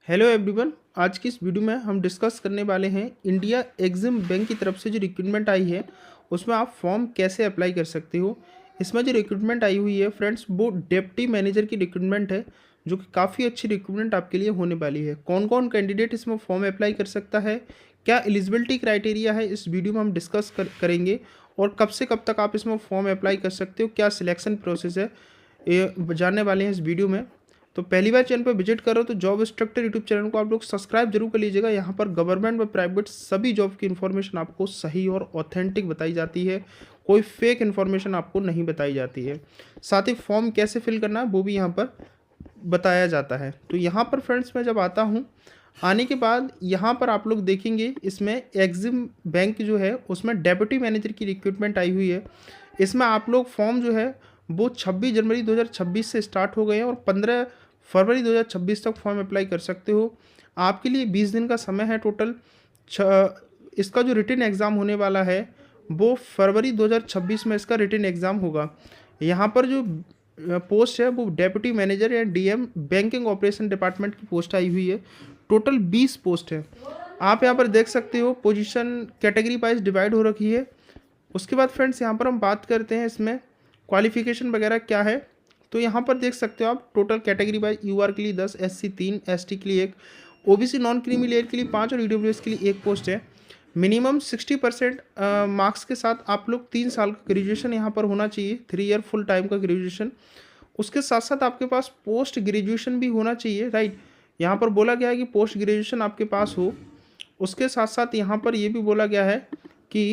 Hello everyone. आज की इस वीडियो में हम डिस्कस करने वाले हैं इंडिया एग्जिम बैंक की तरफ से जो रिक्रूटमेंट आई है उसमें आप फॉर्म कैसे अप्लाई कर सकते हो। इसमें जो रिक्रूटमेंट आई हुई है फ्रेंड्स वो डिप्टी मैनेजर की रिक्रूटमेंट है, जो कि काफ़ी अच्छी रिक्रूटमेंट आपके लिए होने वाली है। कौन कौन कैंडिडेट इसमें फॉर्म अप्लाई कर सकता है, क्या एलिजिबिलिटी क्राइटेरिया है, इस वीडियो में हम डिस्कस करेंगे। और कब से कब तक आप इसमें फॉर्म अप्लाई कर सकते हो, क्या सिलेक्शन प्रोसेस है, ये जानने वाले हैं इस वीडियो में। तो पहली बार चैनल पर विजिट करो तो जॉब इंस्ट्रक्टर यूट्यूब चैनल को आप लोग सब्सक्राइब जरूर कर लीजिएगा। यहाँ पर गवर्नमेंट व प्राइवेट सभी जॉब की इन्फॉर्मेशन आपको सही और ऑथेंटिक बताई जाती है, कोई फेक इन्फॉर्मेशन आपको नहीं बताई जाती है। साथ ही फॉर्म कैसे फिल करना है वो भी यहाँ पर बताया जाता है। तो यहाँ पर फ्रेंड्स मैं जब आता हूँ, आने के बाद यहाँ पर आप लोग देखेंगे इसमें एग्जिम बैंक जो है उसमें डेप्यूटी मैनेजर की रिक्रूटमेंट आई हुई है। इसमें आप लोग फॉर्म जो है वो 26 जनवरी 2026 से स्टार्ट हो गए हैं और 15 फरवरी 2026 तक फॉर्म अप्लाई कर सकते हो। आपके लिए 20 दिन का समय है टोटल। इसका जो रिटन एग्ज़ाम होने वाला है वो फरवरी 2026 में इसका रिटन एग्ज़ाम होगा। यहाँ पर जो पोस्ट है वो डेप्यूटी मैनेजर या डीएम बैंकिंग ऑपरेशन डिपार्टमेंट की पोस्ट आई हुई है। टोटल 20 पोस्ट है। आप यहाँ पर देख सकते हो पोजीशन कैटेगरी वाइज डिवाइड हो रखी है। उसके बाद फ्रेंड्स यहाँ पर हम बात करते हैं इसमें क्वालिफिकेशन वगैरह क्या है। तो यहाँ पर देख सकते हो आप टोटल कैटेगरी वाइज यूआर के लिए 10, एससी 3, एसटी के लिए 1, ओबीसी नॉन क्रीमी लेयर के लिए 5 और ईडब्ल्यूएस के लिए 1 पोस्ट है। मिनिमम 60% मार्क्स के साथ आप लोग 3 साल का ग्रेजुएशन यहाँ पर होना चाहिए, 3 ईयर फुल टाइम का ग्रेजुएशन। उसके साथ साथ आपके पास पोस्ट ग्रेजुएशन भी होना चाहिए, राइट। यहाँ पर बोला गया है कि पोस्ट ग्रेजुएशन आपके पास हो। उसके साथ साथ यहाँ पर ये भी बोला गया है कि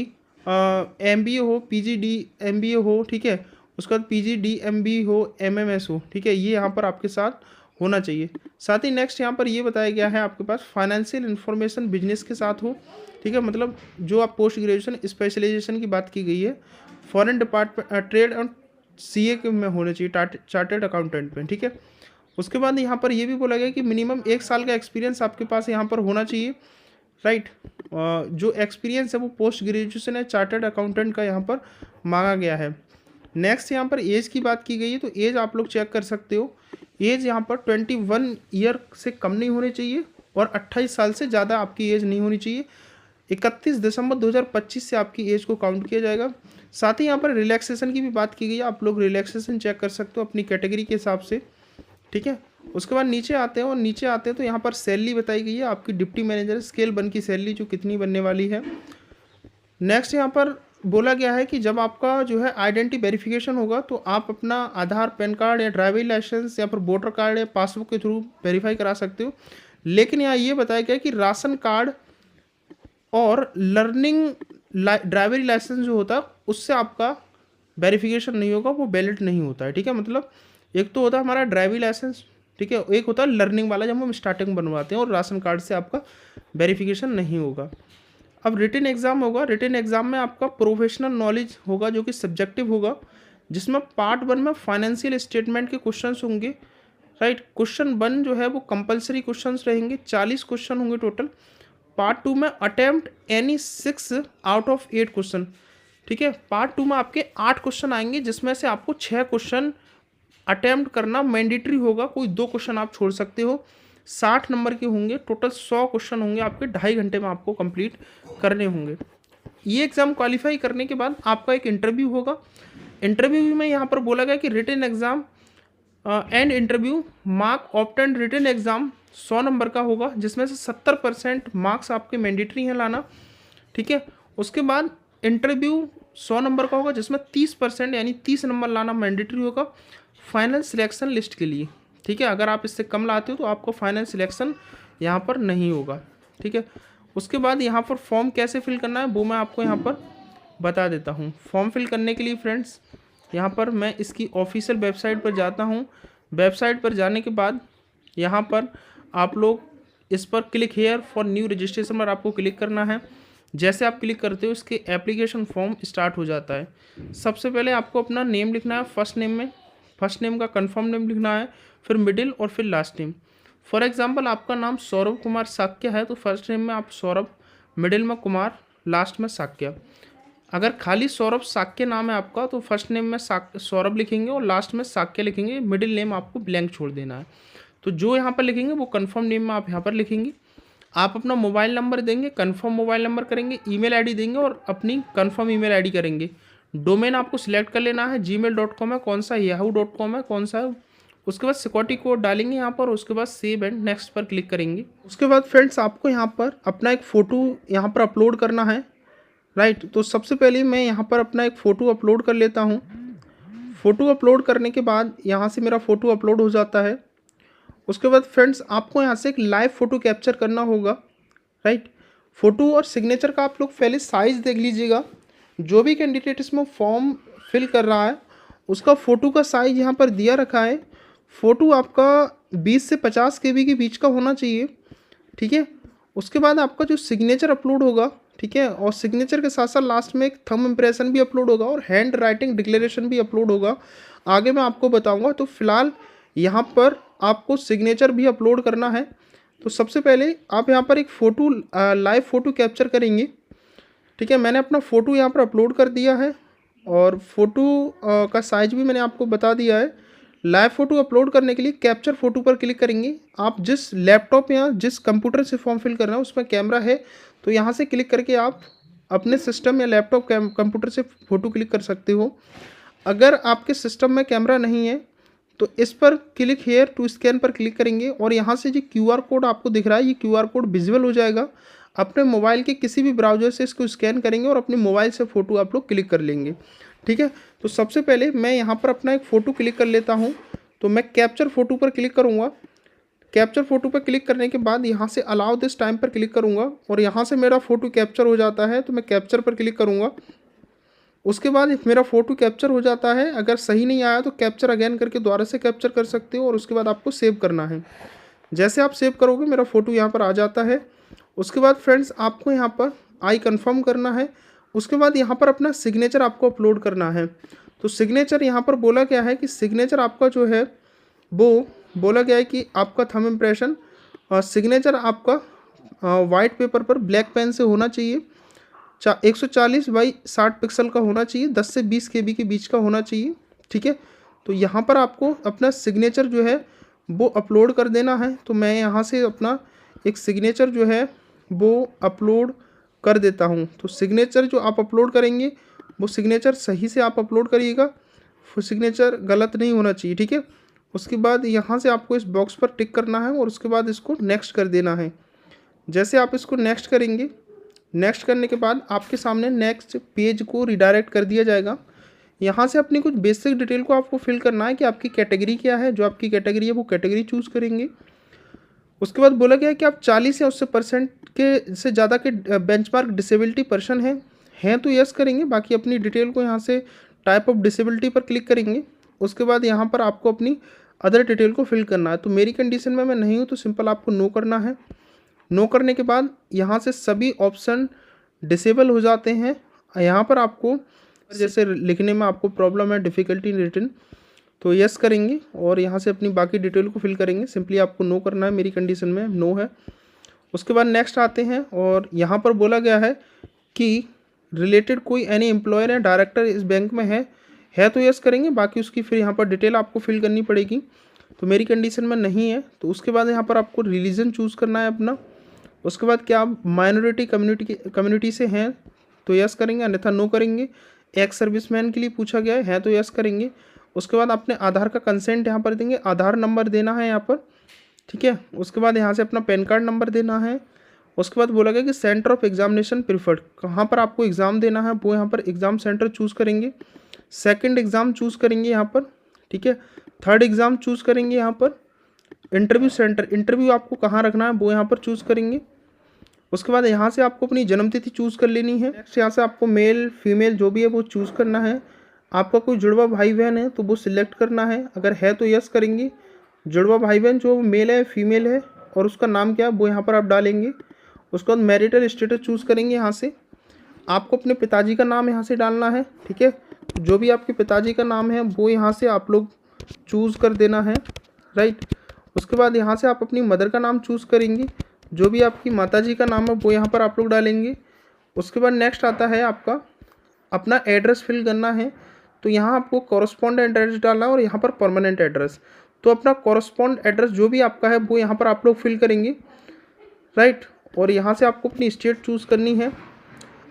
एमबीए हो, पीजीडी एमबीए हो, ठीक है। उसके बाद पीजीडीएमबी हो, एमएमएस हो, ठीक है, ये यहाँ पर आपके साथ होना चाहिए। साथ ही नेक्स्ट यहाँ पर ये बताया गया है आपके पास फाइनेंशियल इन्फॉर्मेशन बिजनेस के साथ हो, ठीक है। मतलब जो आप पोस्ट ग्रेजुएशन स्पेशलाइजेशन की बात की गई है फॉरेन डिपार्टमेंट ट्रेड और सीए के में होने चाहिए, चार्टर्ड अकाउंटेंट में, ठीक है। उसके बाद यहाँ पर ये भी बोला गया कि मिनिमम 1 साल का एक्सपीरियंस आपके पास यहाँ पर होना चाहिए, राइट। जो एक्सपीरियंस है वो पोस्ट ग्रेजुएशन है चार्टर्ड अकाउंटेंट का यहाँ पर मांगा गया है। नेक्स्ट यहाँ पर एज की बात की गई है, तो एज आप लोग चेक कर सकते हो। एज यहाँ पर 21 ईयर से कम नहीं होनी चाहिए और 28 साल से ज़्यादा आपकी एज नहीं होनी चाहिए। 31 दिसंबर 2025 से आपकी एज को काउंट किया जाएगा। साथ ही यहाँ पर रिलैक्सेशन की भी बात की गई है, आप लोग रिलैक्सेशन चेक कर सकते हो अपनी कैटेगरी के हिसाब से, ठीक है। उसके बाद नीचे आते हैं और नीचे आते हैं तो यहाँ पर सैलरी बताई गई है आपकी डिप्टी मैनेजर स्केल 1 की सैलरी जो कितनी बनने वाली है। नेक्स्ट यहाँ पर बोला गया है कि जब आपका जो है आइडेंटिटी वेरिफिकेशन होगा तो आप अपना आधार, पैन कार्ड या ड्राइविंग लाइसेंस या फिर वोटर कार्ड या पासबुक के थ्रू वेरीफाई करा सकते हो। लेकिन यहाँ ये बताया गया कि राशन कार्ड और लर्निंग ड्राइविंग लाइसेंस जो होता है उससे आपका वेरिफिकेशन नहीं होगा, वो वैलिड नहीं होता है, ठीक है। मतलब एक तो होता है हमारा ड्राइविंग लाइसेंस, ठीक है, एक होता है लर्निंग वाला जब हम स्टार्टिंग बनवाते हैं, और राशन कार्ड से आपका वेरिफिकेशन नहीं होगा। अब रिटन एग्ज़ाम होगा। रिटन एग्ज़ाम में आपका प्रोफेशनल नॉलेज होगा जो कि सब्जेक्टिव होगा, जिसमें पार्ट 1 में फाइनेंशियल स्टेटमेंट के क्वेश्चंस होंगे, राइट। क्वेश्चन 1 जो है वो कंपलसरी क्वेश्चंस रहेंगे, 40 क्वेश्चन होंगे टोटल। पार्ट 2 में attempt any 6 out of 8 question, ठीक है। पार्ट 2 में आपके 8 क्वेश्चन आएंगे जिसमें से आपको 6 क्वेश्चन अटेम्प्ट करना मैंडेटरी होगा, कोई 2 क्वेश्चन आप छोड़ सकते हो। 60 नंबर के होंगे टोटल, 100 क्वेश्चन होंगे आपके, 2.5 घंटे में आपको कंप्लीट करने होंगे। ये एग्ज़ाम क्वालिफाई करने के बाद आपका एक इंटरव्यू होगा। इंटरव्यू में यहाँ पर बोला गया कि written exam and interview mark obtained written exam 100 number का होगा, जिसमें से 70% मार्क्स आपके मैंडेटरी हैं लाना, ठीक है। उसके बाद इंटरव्यू 100 नंबर का होगा जिसमें 30% यानी 30 नंबर लाना मैंडेटरी होगा फाइनल सिलेक्शन लिस्ट के लिए, ठीक है। अगर आप इससे कम लाते हो तो आपको फाइनल सिलेक्शन यहाँ पर नहीं होगा, ठीक है। उसके बाद यहाँ पर फॉर्म कैसे फिल करना है वो मैं आपको यहाँ पर बता देता हूँ। फॉर्म फिल करने के लिए फ्रेंड्स यहाँ पर मैं इसकी ऑफिशियल वेबसाइट पर जाता हूँ। वेबसाइट पर जाने के बाद यहाँ पर आप लोग इस पर click here for new registration पर आपको क्लिक करना है। जैसे आप क्लिक करते हो इसके एप्लीकेशन फॉर्म स्टार्ट हो जाता है। सबसे पहले आपको अपना नेम लिखना है, फर्स्ट नेम में फर्स्ट नेम का कंफर्म नेम लिखना है, फिर मिडिल और फिर लास्ट नेम। फॉर एग्जांपल आपका नाम सौरभ कुमार साक्य है तो फर्स्ट नेम में आप सौरभ, मिडिल में कुमार, लास्ट में साक्य। अगर खाली सौरभ साक्य नाम है आपका तो फर्स्ट नेम में सौरभ लिखेंगे और लास्ट में साक्य लिखेंगे, मिडिल नेम आपको ब्लैंक छोड़ देना है। तो जो यहाँ पर लिखेंगे वो कन्फर्म नेम में आप यहाँ पर लिखेंगे। आप अपना मोबाइल नंबर देंगे, कन्फर्म मोबाइल नंबर करेंगे, ईमेल आईडी देंगे और अपनी कन्फर्म ईमेल आईडी करेंगे। डोमेन आपको सिलेक्ट कर लेना है, gmail.com है, कौन सा yahoo.com है, कौन सा। उसके बाद सिक्योरिटी कोड डालेंगे यहाँ पर, उसके बाद सेव एंड नेक्स्ट पर क्लिक करेंगे। उसके बाद फ्रेंड्स आपको यहाँ पर अपना एक फ़ोटो यहाँ पर अपलोड करना है, राइट। तो सबसे पहले मैं यहाँ पर अपना एक फ़ोटो अपलोड कर लेता हूँ। फ़ोटो अपलोड करने के बाद यहाँ से मेरा फ़ोटो अपलोड हो जाता है। उसके बाद फ्रेंड्स आपको यहाँ से एक लाइव फ़ोटो कैप्चर करना होगा, राइट। फ़ोटो और सिग्नेचर का आप लोग पहले साइज़ देख लीजिएगा। जो भी कैंडिडेट इसमें फॉर्म फिल कर रहा है उसका फ़ोटो का साइज़ यहाँ पर दिया रखा है। फ़ोटो आपका 20 से 50 KB के बीच का होना चाहिए, ठीक है। उसके बाद आपका जो सिग्नेचर अपलोड होगा, ठीक है, और सिग्नेचर के साथ साथ लास्ट में एक थंब इम्प्रेशन भी अपलोड होगा और हैंड राइटिंग डिक्लेरेशन भी अपलोड होगा। आगे मैं आपको बताऊंगा। तो फिलहाल यहाँ पर आपको सिग्नेचर भी अपलोड करना है। तो सबसे पहले आप यहाँ पर एक फ़ोटो लाइव फ़ोटो कैप्चर करेंगे, ठीक है। मैंने अपना फ़ोटो यहाँ पर अपलोड कर दिया है और फ़ोटो का साइज भी मैंने आपको बता दिया है। लाइव फ़ोटो अपलोड करने के लिए कैप्चर फ़ोटो पर क्लिक करेंगे। आप जिस लैपटॉप या जिस कंप्यूटर से फॉर्म फिल कर रहे हैं उसमें कैमरा है तो यहाँ से क्लिक करके आप अपने सिस्टम या लैपटॉप कंप्यूटर से फ़ोटो क्लिक कर सकते हो। अगर आपके सिस्टम में कैमरा नहीं है तो इस पर क्लिक हेयर टू स्कैन पर क्लिक करेंगे और यहाँ से जो QR कोड आपको दिख रहा है ये QR कोड विजिबल हो जाएगा। अपने मोबाइल के किसी भी ब्राउज़र से इसको स्कैन करेंगे और अपने मोबाइल से फ़ोटो आप लोग क्लिक कर लेंगे, ठीक है। तो सबसे पहले मैं यहाँ पर अपना एक फ़ोटो क्लिक कर लेता हूँ। तो मैं कैप्चर फ़ोटो पर क्लिक करूँगा। कैप्चर फ़ोटो पर क्लिक करने के बाद यहाँ से अलाउ दिस टाइम पर क्लिक करूँगा और यहाँ से मेरा फ़ोटो कैप्चर हो जाता है। तो मैं कैप्चर पर क्लिक करूँगा। उसके बाद मेरा फ़ोटो कैप्चर हो जाता है। अगर सही नहीं आया तो कैप्चर अगेन करके दोबारा से कैप्चर कर सकते हो और उसके बाद आपको सेव करना है। जैसे आप सेव करोगे मेरा फ़ोटो यहाँ पर आ जाता है। उसके बाद फ्रेंड्स आपको यहाँ पर आई कन्फर्म करना है। उसके बाद यहाँ पर अपना सिग्नेचर आपको अपलोड करना है। तो सिग्नेचर यहाँ पर बोला गया है कि सिग्नेचर आपका जो है वो बोला गया है कि आपका थंब इम्प्रेशन और सिग्नेचर आपका वाइट पेपर पर ब्लैक पेन से होना चाहिए। 140x60 पिक्सल का होना चाहिए, 10 से 20 KB के बीच का होना चाहिए, ठीक है। तो यहाँ पर आपको अपना सिग्नेचर जो है वो अपलोड कर देना है। तो मैं यहाँ से अपना एक सिग्नेचर जो है वो अपलोड कर देता हूँ। तो सिग्नेचर जो आप अपलोड करेंगे वो सिग्नेचर सही से आप अपलोड करिएगा, सिग्नेचर गलत नहीं होना चाहिए, ठीक है। उसके बाद यहाँ से आपको इस बॉक्स पर टिक करना है और उसके बाद इसको नेक्स्ट कर देना है। जैसे आप इसको नेक्स्ट करेंगे, नेक्स्ट करने के बाद आपके सामने नेक्स्ट पेज को रिडायरेक्ट कर दिया जाएगा। यहाँ से अपनी कुछ बेसिक डिटेल को आपको फिल करना है कि आपकी कैटेगरी क्या है। जो आपकी कैटेगरी है वो कैटेगरी चूज़ करेंगे। उसके बाद बोला गया है कि आप 40 या उससे % के से ज़्यादा के बेंचमार्क डिसेबिलिटी पर्सन हैं तो यस करेंगे। बाकी अपनी डिटेल को यहाँ से टाइप ऑफ डिसेबिलिटी पर क्लिक करेंगे। उसके बाद यहाँ पर आपको अपनी अदर डिटेल को फिल करना है। तो मेरी कंडीशन में मैं नहीं हूँ तो सिंपल आपको नो करना है। नो करने के बाद यहाँ से सभी ऑप्शन डिसेबल हो जाते हैं। यहाँ पर आपको जैसे लिखने में आपको प्रॉब्लम है, डिफ़िकल्टी इन रिटन, तो यस करेंगे और यहाँ से अपनी बाकी डिटेल को फिल करेंगे। सिंपली आपको नो करना है, मेरी कंडीशन में नो है। उसके बाद नेक्स्ट आते हैं और यहाँ पर बोला गया है कि रिलेटेड कोई एनी एम्प्लॉयर या डायरेक्टर इस बैंक में है तो यस करेंगे। बाकी उसकी फिर यहाँ पर डिटेल आपको फिल करनी पड़ेगी। तो मेरी कंडीशन में नहीं है। तो उसके बाद यहाँ पर आपको रिलीजन चूज़ करना है अपना। उसके बाद क्या आप माइनॉरिटी कम्युनिटी से हैं तो यस करेंगे, अन्यथा नो करेंगे। एक्स सर्विसमैन के लिए पूछा गया है तो यस करेंगे। उसके बाद अपने आधार का कंसेंट यहाँ पर देंगे, आधार नंबर देना है यहाँ पर, ठीक है। उसके बाद यहाँ से अपना पैन कार्ड नंबर देना है। उसके बाद बोला गया कि सेंटर ऑफ एग्जामिनेशन प्रिफर्ड, कहाँ पर आपको एग्ज़ाम देना है वो यहाँ पर एग्ज़ाम सेंटर चूज़ करेंगे। सेकंड एग्ज़ाम चूज़ करेंगे यहाँ पर, ठीक है। थर्ड एग्ज़ाम चूज़ करेंगे यहाँ पर। इंटरव्यू सेंटर, इंटरव्यू आपको कहाँ रखना है वो यहाँ पर चूज़ करेंगे। उसके बाद यहाँ से आपको अपनी जन्मतिथि चूज़ कर लेनी है। नेक्स्ट यहाँ से आपको मेल फीमेल जो भी है वो चूज़ करना है। आपका कोई जुड़वा भाई बहन है तो वो सिलेक्ट करना है, अगर है तो यस करेंगे। जुड़वा भाई बहन जो मेल है फीमेल है और उसका नाम क्या है वो यहाँ पर आप डालेंगे। उसके बाद मैरिटल स्टेटस चूज़ करेंगे। यहाँ से आपको अपने पिताजी का नाम यहाँ से डालना है, ठीक है। जो भी आपके पिताजी का नाम है वो यहाँ से आप लोग चूज़ कर देना है, राइट। उसके बाद यहाँ से आप अपनी मदर का नाम चूज़ करेंगे। जो भी आपकी माताजी का नाम है वो यहाँ पर आप लोग डालेंगे। उसके बाद नेक्स्ट आता है आपका अपना एड्रेस फिल करना है। तो यहाँ आपको कॉरस्पॉन्डेंट एड्रेस डालना है और यहाँ पर परमानेंट एड्रेस। तो अपना कॉरस्पॉन्ड एड्रेस जो भी आपका है वो यहाँ पर आप लोग फिल करेंगे, राइट। और यहाँ से आपको अपनी स्टेट चूज़ करनी है।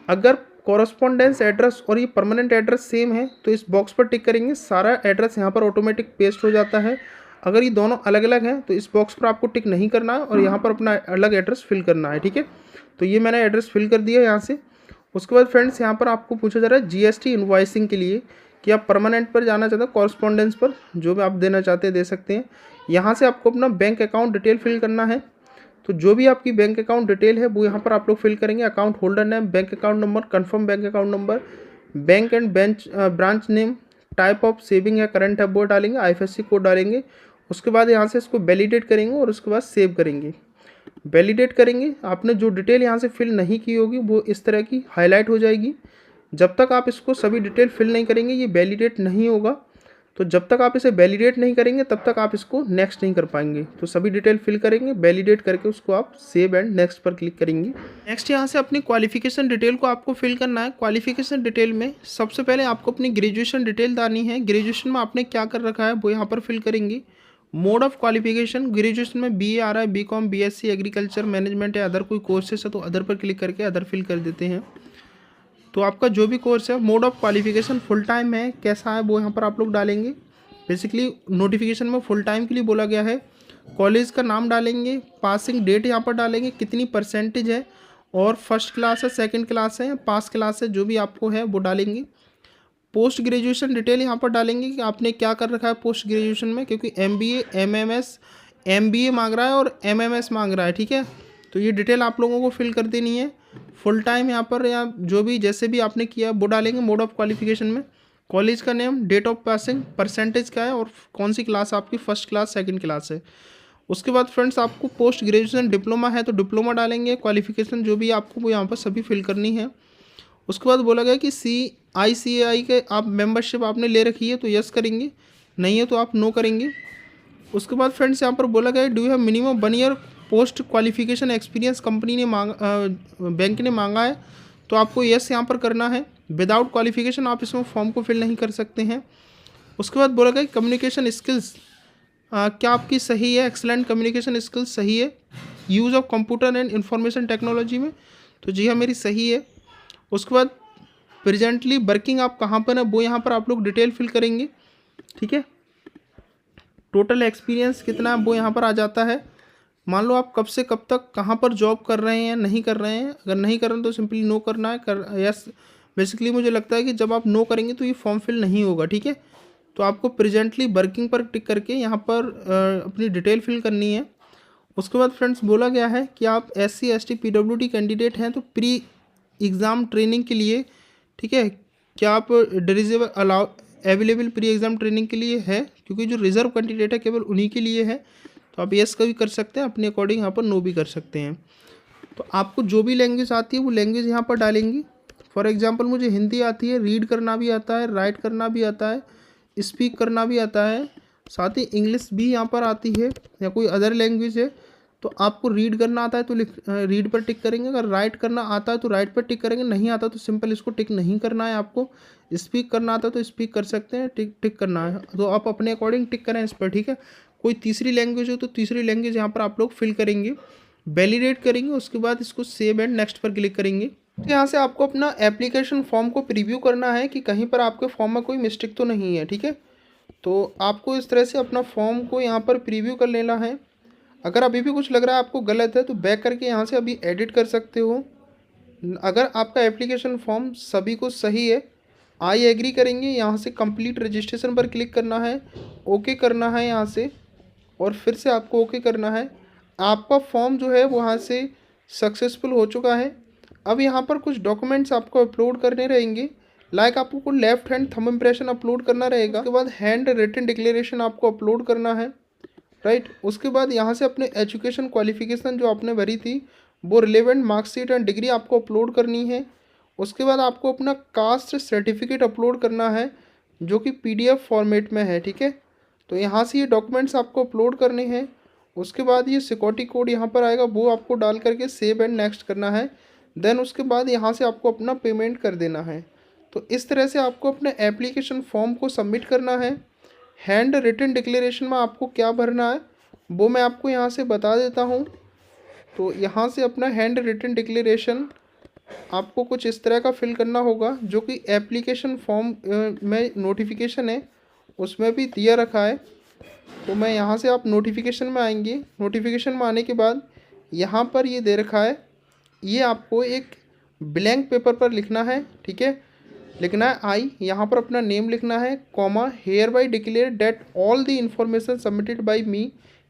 अगर कॉरस्पॉन्डेंस एड्रेस और ये परमानेंट एड्रेस सेम है तो इस बॉक्स पर टिक करेंगे, सारा एड्रेस यहाँ पर ऑटोमेटिक पेस्ट हो जाता है। अगर ये दोनों अलग अलग हैं तो इस बॉक्स पर आपको टिक नहीं करना है और यहाँ पर अपना अलग एड्रेस फिल करना है, ठीक है। तो ये मैंने एड्रेस फिल कर दिया यहाँ से। उसके बाद फ्रेंड्स यहाँ पर आपको पूछा जा रहा है जीएसटी इनवॉइसिंग के लिए कि आप परमानेंट पर जाना चाहते हो, कॉरस्पॉन्डेंस पर जो भी आप देना चाहते हैं दे सकते हैं। यहाँ से आपको अपना बैंक अकाउंट डिटेल फिल करना है। तो जो भी आपकी बैंक अकाउंट डिटेल है वो यहाँ पर आप लोग फिल करेंगे। Account holder name, bank account number, confirm bank account number, bank and branch name, type of saving या करंट है वो डालेंगे, आईएफएससी कोड डालेंगे। उसके बाद यहाँ से इसको वैलिडेट करेंगे और उसके बाद सेव करेंगे। वैलिडेट करेंगे, आपने जो डिटेल यहाँ से फिल नहीं की होगी वो इस तरह की हाईलाइट हो जाएगी। जब तक आप इसको सभी डिटेल फिल नहीं करेंगे ये वैलिडेट नहीं होगा। तो जब तक आप इसे वैलिडेट नहीं करेंगे तब तक आप इसको नेक्स्ट नहीं कर पाएंगे। तो सभी डिटेल फिल करेंगे, वैलिडेट करके उसको आप सेव एंड नेक्स्ट पर क्लिक करेंगे। नेक्स्ट यहाँ से अपनी क्वालिफिकेशन डिटेल को आपको फिल करना है। क्वालिफिकेशन डिटेल में सबसे पहले आपको अपनी ग्रेजुएशन डिटेल डालनी है। ग्रेजुएशन में आपने क्या कर रखा है वो यहाँ पर फिल करेंगे। मोड ऑफ क्वालिफिकेशन, ग्रेजुएशन में बीए आ रहा है, बीकॉम, बीएससी, एग्रीकल्चर, मैनेजमेंट या अदर कोई कोर्सेस है तो अदर पर क्लिक करके अदर फिल कर देते हैं। तो आपका जो भी कोर्स है, mode of qualification full time है कैसा है वो यहाँ पर आप लोग डालेंगे। बेसिकली नोटिफिकेशन में फुल टाइम के लिए बोला गया है। कॉलेज का नाम डालेंगे, पासिंग डेट यहाँ पर डालेंगे, कितनी परसेंटेज है और फर्स्ट क्लास है, सेकंड क्लास है, पास क्लास है, जो भी आपको है वो डालेंगे। पोस्ट ग्रेजुएशन डिटेल यहाँ पर डालेंगे कि आपने क्या कर रखा है पोस्ट ग्रेजुएशन में, क्योंकि एमबीए, एमएमएस, एमबीए मांग रहा है और एमएमएस मांग रहा है, ठीक है। तो ये डिटेल आप लोगों को फिल कर देनी है। फुल टाइम यहाँ पर या जो भी जैसे भी आपने किया वो डालेंगे। मोड ऑफ क्वालिफिकेशन में कॉलेज का name, date of passing, percentage क्या है और कौन सी क्लास आपकी, फर्स्ट क्लास, सेकंड क्लास है। उसके बाद फ्रेंड्स आपको पोस्ट ग्रेजुएशन डिप्लोमा है तो डिप्लोमा डालेंगे। क्वालिफिकेशन जो भी आपको वो यहाँ पर सभी फिल करनी है। उसके बाद बोला गया कि CICAI के आप मेंबरशिप आपने ले रखी है तो यस करेंगे, नहीं है तो आप नो करेंगे। उसके बाद फ्रेंड्स यहाँ पर बोला गया do you have minimum 1 year post qualification experience, company ने बैंक ने मांगा है तो आपको यस यहाँ पर करना है। विदाउट क्वालिफिकेशन आप इसमें फॉर्म को फिल नहीं कर सकते हैं। उसके बाद बोला गया कम्युनिकेशन स्किल्स क्या आपकी सही है, एक्सलेंट कम्युनिकेशन स्किल्स सही है। Use of computer and information technology में, तो जी हाँ मेरी सही है। उसके बाद प्रेजेंटली वर्किंग आप कहाँ पर है वो यहाँ पर आप लोग डिटेल फिल करेंगे, ठीक है। टोटल एक्सपीरियंस कितना है वो यहाँ पर आ जाता है। मान लो आप कब से कब तक कहाँ पर जॉब कर रहे हैं, नहीं कर रहे हैं। अगर नहीं कर रहे हैं तो सिंपली नो करना है, कर यस। बेसिकली मुझे लगता है कि जब आप नो करेंगे तो ये फॉर्म फिल नहीं होगा, ठीक है। तो आपको प्रेजेंटली वर्किंग पर टिक करके यहाँ पर अपनी डिटेल फिल करनी है। उसके बाद फ्रेंड्स बोला गया है कि आप SC ST PWD कैंडिडेट हैं तो प्री एग्ज़ाम ट्रेनिंग के लिए, ठीक है, क्या आप eligible allow available pre exam training के लिए है, क्योंकि जो रिजर्व कैंडिडेट है केवल उन्हीं के लिए है। तो आप यस का भी कर सकते हैं, अपने अकॉर्डिंग यहाँ पर नो भी कर सकते हैं। तो आपको जो भी लैंग्वेज आती है वो लैंग्वेज यहाँ पर डालेंगी। फॉर एग्जांपल मुझे हिंदी आती है, रीड करना भी आता है, राइट करना भी आता है, स्पीक करना भी आता है, साथ ही इंग्लिश भी यहाँ पर आती है या कोई अदर लैंग्वेज है। तो आपको रीड करना आता है तो रीड पर टिक करेंगे। अगर राइट करना आता है तो राइट पर टिक करेंगे, नहीं आता तो सिंपल इसको टिक नहीं करना है आपको। स्पीक करना आता है तो स्पीक कर सकते हैं, टिक करना है तो आप अपने अकॉर्डिंग टिक करें इस पर, ठीक है। कोई तीसरी लैंग्वेज हो तो तीसरी लैंग्वेज यहाँ पर आप लोग फिल करेंगे, वैलिडेट करेंगे। उसके बाद इसको सेव एंड नेक्स्ट पर क्लिक करेंगे। तो यहाँ से आपको अपना एप्लीकेशन फॉर्म को प्रीव्यू करना है कि कहीं पर आपके फॉर्म में कोई मिस्टेक तो नहीं है, ठीक है। तो आपको इस तरह से अपना फॉर्म को यहाँ पर प्रीव्यू कर लेना है। अगर अभी भी कुछ लग रहा है आपको गलत है तो बैक करके यहाँ से अभी एडिट कर सकते हो। अगर आपका एप्लीकेशन फॉर्म सभी को सही है, आई एग्री करेंगे, यहाँ से कंप्लीट रजिस्ट्रेशन पर क्लिक करना है, ओके करना है यहाँ से और फिर से आपको ओके करना है। आपका फॉर्म जो है वहाँ से सक्सेसफुल हो चुका है। अब यहाँ पर कुछ डॉक्यूमेंट्स आपको अपलोड करने रहेंगे। लाइक आपको left hand thumb impression upload करना रहेगा। उसके बाद हैंड रिटन डिक्लेरेशन आपको अपलोड करना है, राइट। उसके बाद यहाँ से अपने एजुकेशन क्वालिफिकेशन जो आपने भरी थी वो रिलेवेंट मार्कशीट एंड डिग्री आपको अपलोड करनी है। उसके बाद आपको अपना कास्ट सर्टिफिकेट अपलोड करना है जो कि PDF फॉर्मेट में है, ठीक है। तो यहाँ से ये डॉक्यूमेंट्स आपको अपलोड करने हैं। उसके बाद ये सिक्योरिटी कोड यहाँ पर आएगा, वो आपको डाल करके सेव एंड नेक्स्ट करना है। देन उसके बाद यहाँ से आपको अपना पेमेंट कर देना है। तो इस तरह से आपको अपने एप्लीकेशन फॉर्म को सबमिट करना है। हैंड रिटन डिक्लेरेशन में आपको क्या भरना है वो मैं आपको यहाँ से बता देता हूँ। तो यहाँ से अपना हैंड रिटन डिक्लेरेशन आपको कुछ इस तरह का फिल करना होगा, जो कि एप्लीकेशन फॉर्म में नोटिफिकेशन है उसमें भी दिया रखा है। तो मैं यहाँ से आप नोटिफिकेशन में आएंगे, नोटिफिकेशन में आने के बाद यहाँ पर ये दे रखा है, ये आपको एक ब्लैंक पेपर पर लिखना है, ठीक है। लिखना है आई, यहाँ पर अपना नेम लिखना है, comma, hereby declare that all the information submitted by me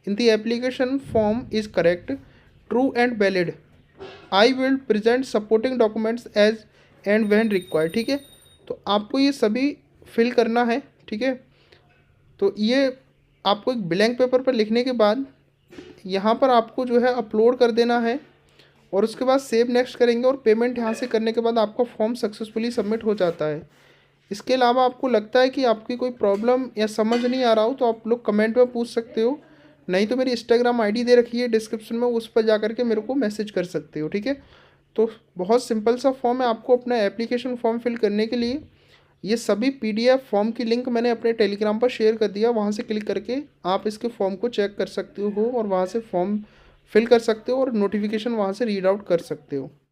in the application form is correct, true and valid, I will present supporting documents as and when required, ठीक है। तो आपको ये सभी फिल करना है, ठीक है। तो ये आपको एक ब्लैंक पेपर पर लिखने के बाद यहाँ पर आपको जो है अपलोड कर देना है, और उसके बाद सेव नेक्स्ट करेंगे, और पेमेंट यहाँ से करने के बाद आपका फॉर्म सक्सेसफुली सबमिट हो जाता है। इसके अलावा आपको लगता है कि आपकी कोई प्रॉब्लम या समझ नहीं आ रहा हो तो आप लोग कमेंट में पूछ सकते हो, नहीं तो मेरी इंस्टाग्राम आईडी दे रखी है डिस्क्रिप्शन में, उस पर जा करके मेरे को मैसेज कर सकते हो, ठीक है। तो बहुत सिंपल सा फॉर्म है। आपको अपना एप्लीकेशन फॉर्म फिल करने के लिए ये सभी पीडीएफ फॉर्म की लिंक मैंने अपने टेलीग्राम पर शेयर कर दिया, वहाँ से क्लिक करके आप इसके फॉर्म को चेक कर सकते हो और वहाँ से फॉर्म फिल कर सकते हो और नोटिफिकेशन वहाँ से रीड आउट कर सकते हो।